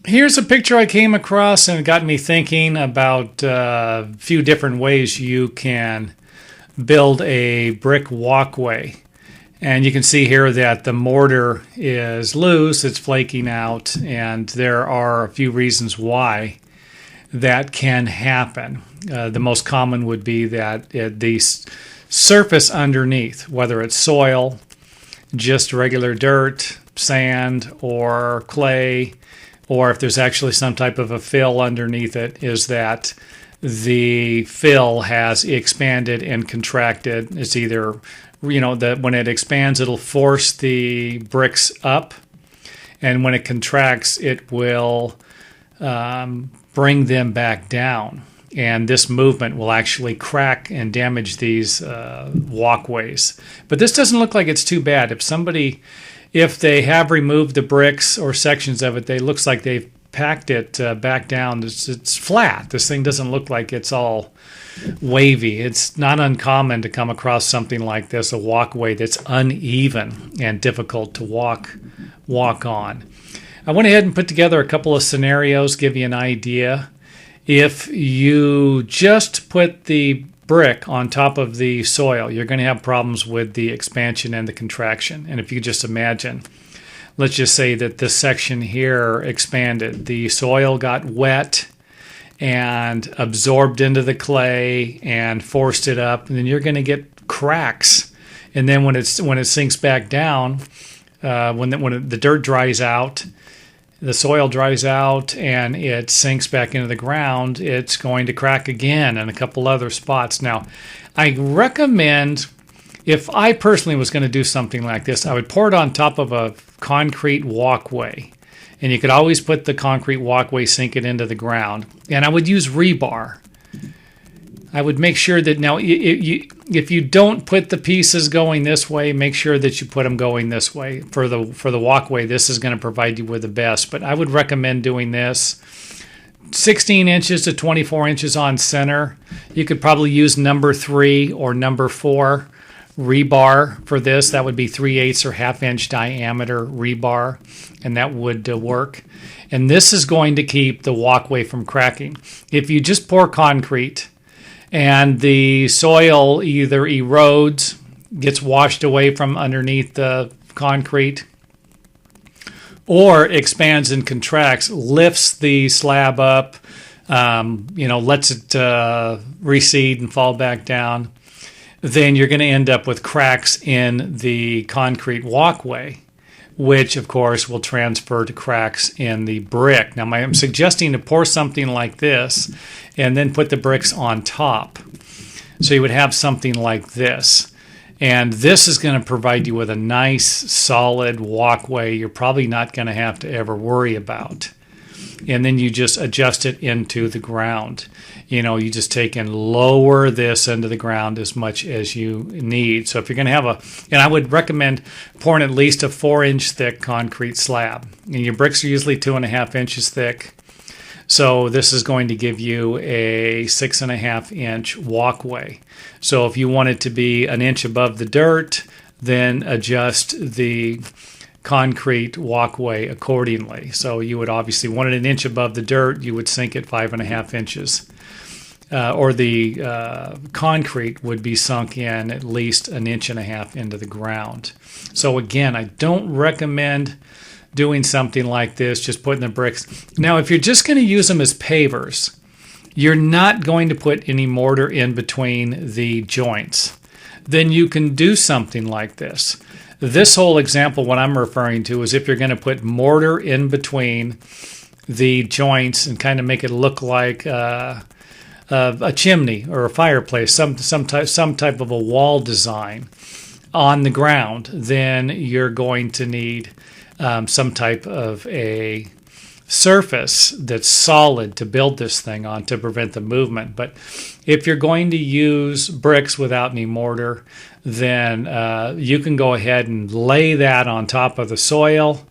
Here's a picture I came across and it got me thinking about a few different ways you can build a brick walkway. And you can see here that the mortar is loose, it's flaking out, and there are a few reasons why that can happen. The most common would be that the surface underneath, whether it's soil, just regular dirt, sand, or clay, or if there's actually some type of a fill underneath it, is that the fill has expanded and contracted. It's either, that when it expands, it'll force the bricks up, and when it contracts, it will bring them back down. And this movement will actually crack and damage these walkways. But this doesn't look like it's too bad. If they have removed the bricks or sections of it, it looks like they've packed it back down. It's flat. This thing doesn't look like it's all wavy. It's not uncommon to come across something like this, a walkway that's uneven and difficult to walk on. I went ahead and put together a couple of scenarios, give you an idea. If you just put the brick on top of the soil, you're going to have problems with the expansion and the contraction. And if you just imagine, let's just say that this section here expanded. The soil got wet and absorbed into the clay and forced it up, and then you're going to get cracks. And then when it sinks back down, when the dirt dries out, the soil dries out and it sinks back into the ground, it's going to crack again in a couple other spots. Now, I recommend, if I personally was going to do something like this, I would pour it on top of a concrete walkway. And you could always put the concrete walkway, sink it into the ground. And I would use rebar. I would make sure that, now, if you don't put the pieces going this way, make sure that you put them going this way. For the walkway, this is going to provide you with the best. But I would recommend doing this 16 inches to 24 inches on center. You could probably use number 3 or number 4 rebar for this. That would be 3/8 or ½ inch diameter rebar, and that would work. And this is going to keep the walkway from cracking. If you just pour concrete and the soil either erodes, gets washed away from underneath the concrete, or expands and contracts, lifts the slab up, lets it recede and fall back down, then you're going to end up with cracks in the concrete walkway, which of course will transfer to cracks in the brick. Now, I'm suggesting to pour something like this and then put the bricks on top. So you would have something like this. And this is going to provide you with a nice, solid walkway you're probably not going to have to ever worry about. And then you just adjust it into the ground. You just take and lower this into the ground as much as you need. So if you're going to and I would recommend pouring at least a 4-inch thick concrete slab. And your bricks are usually 2.5 inches thick. So this is going to give you a 6.5-inch walkway. So if you want it to be an inch above the dirt, then adjust the concrete walkway accordingly. So you would obviously want it an inch above the dirt, you would sink it 5.5 inches. Or the concrete would be sunk in at least 1.5 inches into the ground. So again, I don't recommend doing something like this, just putting the bricks. Now, if you're just going to use them as pavers, you're not going to put any mortar in between the joints. Then you can do something like this. This whole example, what I'm referring to, is if you're going to put mortar in between the joints and kind of make it look like a chimney or a fireplace, some type of a wall design on the ground, then you're going to need some type of a surface that's solid to build this thing on to prevent the movement. But if you're going to use bricks without any mortar, then you can go ahead and lay that on top of the soil,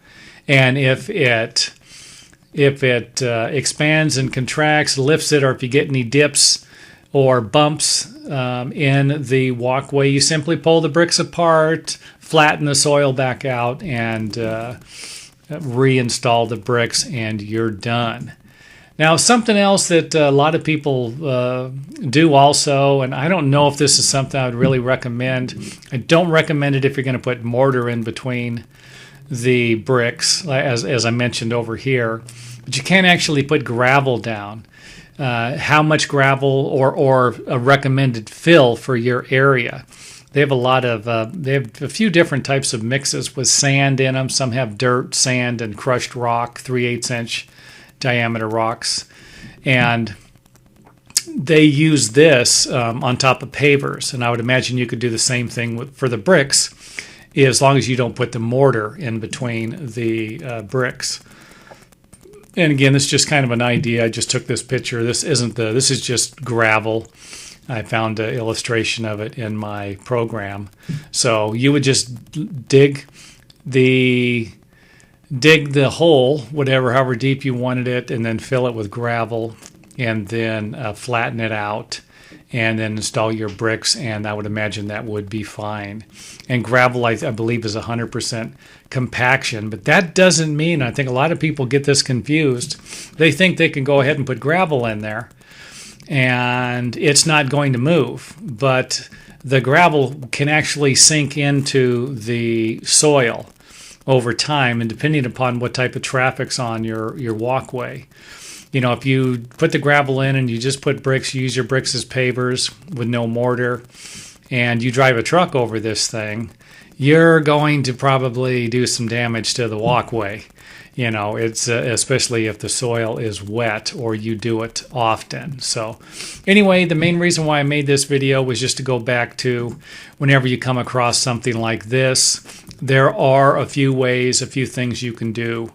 and if it expands and contracts, lifts it, or if you get any dips or bumps in the walkway, you simply pull the bricks apart, flatten the soil back out, and reinstall the bricks, and you're done. Now, something else that a lot of people do also, and I don't know if this is something I would really recommend. I don't recommend it if you're going to put mortar in between the bricks, as I mentioned over here. But you can actually put gravel down. How much gravel or a recommended fill for your area. They have they have a few different types of mixes with sand in them. Some have dirt, sand, and crushed rock, 3/8 inch diameter rocks. And they use this on top of pavers. And I would imagine you could do the same thing for the bricks, as long as you don't put the mortar in between the bricks. And again, this is just kind of an idea. I just took this picture. This is just gravel. I found an illustration of it in my program. So you would just dig the hole, however deep you wanted it, and then fill it with gravel, and then flatten it out, and then install your bricks, and I would imagine that would be fine. And gravel, I believe, is 100% compaction, but that doesn't mean, I think a lot of people get this confused. They think they can go ahead and put gravel in there, and it's not going to move, but the gravel can actually sink into the soil over time, and depending upon what type of traffic's on your walkway. You know, if you put the gravel in and you just put bricks, you use your bricks as pavers with no mortar, and you drive a truck over this thing, you're going to probably do some damage to the walkway. You know, it's especially if the soil is wet or you do it often. So anyway, the main reason why I made this video was just to go back to whenever you come across something like this, there are a few ways, a few things you can do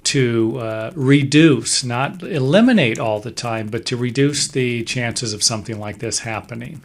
to reduce, not eliminate all the time, but to reduce the chances of something like this happening.